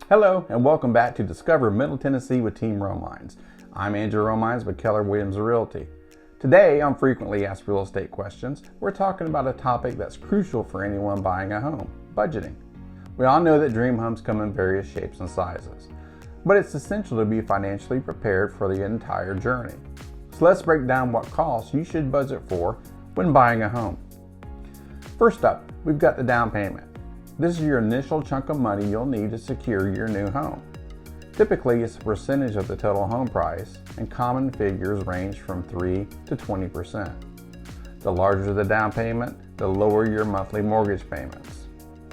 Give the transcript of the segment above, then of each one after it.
Hello and welcome back to Discover Middle Tennessee with Team Romines. I'm Andrew Romines with Keller Williams Realty. Today on Frequently Asked Real Estate Questions, we're talking about a topic that's crucial for anyone buying a home, budgeting. We all know that dream homes come in various shapes and sizes, but it's essential to be financially prepared for the entire journey. So let's break down what costs you should budget for when buying a home. First up, we've got the down payment. This is your initial chunk of money you'll need to secure your new home. Typically, it's a percentage of the total home price, and common figures range from 3 to 20%. The larger the down payment, the lower your monthly mortgage payments.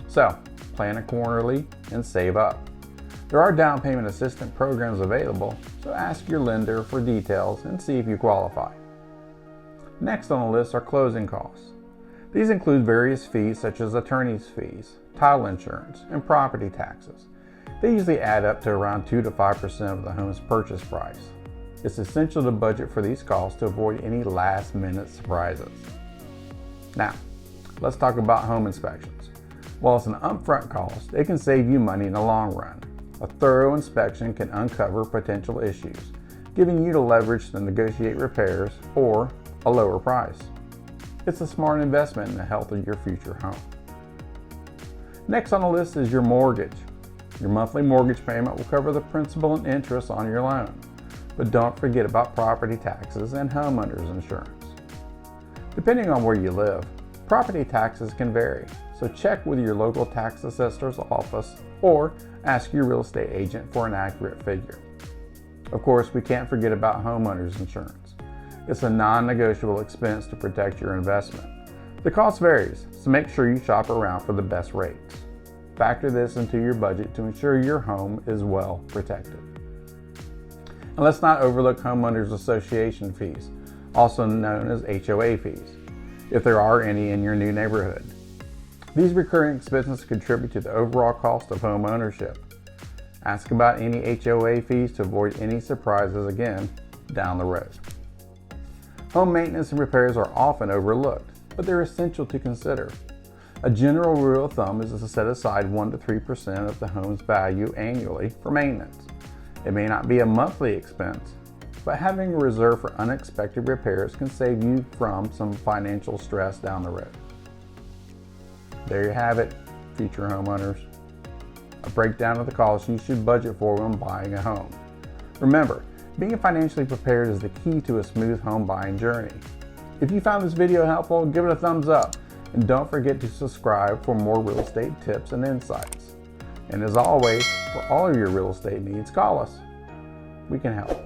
So, plan accordingly and save up. There are down payment assistance programs available, so ask your lender for details and see if you qualify. Next on the list are closing costs. These include various fees such as attorney's fees, title insurance, and property taxes. They usually add up to around 2 to 5% of the home's purchase price. It's essential to budget for these costs to avoid any last-minute surprises. Now, let's talk about home inspections. While it's an upfront cost, it can save you money in the long run. A thorough inspection can uncover potential issues, giving you the leverage to negotiate repairs or a lower price. It's a smart investment in the health of your future home. Next on the list is your mortgage. Your monthly mortgage payment will cover the principal and interest on your loan, but don't forget about property taxes and homeowners insurance. Depending on where you live, property taxes can vary, so check with your local tax assessor's office or ask your real estate agent for an accurate figure. Of course, we can't forget about homeowners insurance. It's a non-negotiable expense to protect your investment. The cost varies, so make sure you shop around for the best rates. Factor this into your budget to ensure your home is well protected. And let's not overlook homeowners association fees, also known as HOA fees, if there are any in your new neighborhood. These recurring expenses contribute to the overall cost of home ownership. Ask about any HOA fees to avoid any surprises again down the road. Home maintenance and repairs are often overlooked, but they're essential to consider. A general rule of thumb is to set aside 1 to 3% of the home's value annually for maintenance. It may not be a monthly expense, but having a reserve for unexpected repairs can save you from some financial stress down the road. There you have it, future homeowners. A breakdown of the costs you should budget for when buying a home. Remember, being financially prepared is the key to a smooth home buying journey. If you found this video helpful, give it a thumbs up. And don't forget to subscribe for more real estate tips and insights. And as always, for all of your real estate needs, call us. We can help.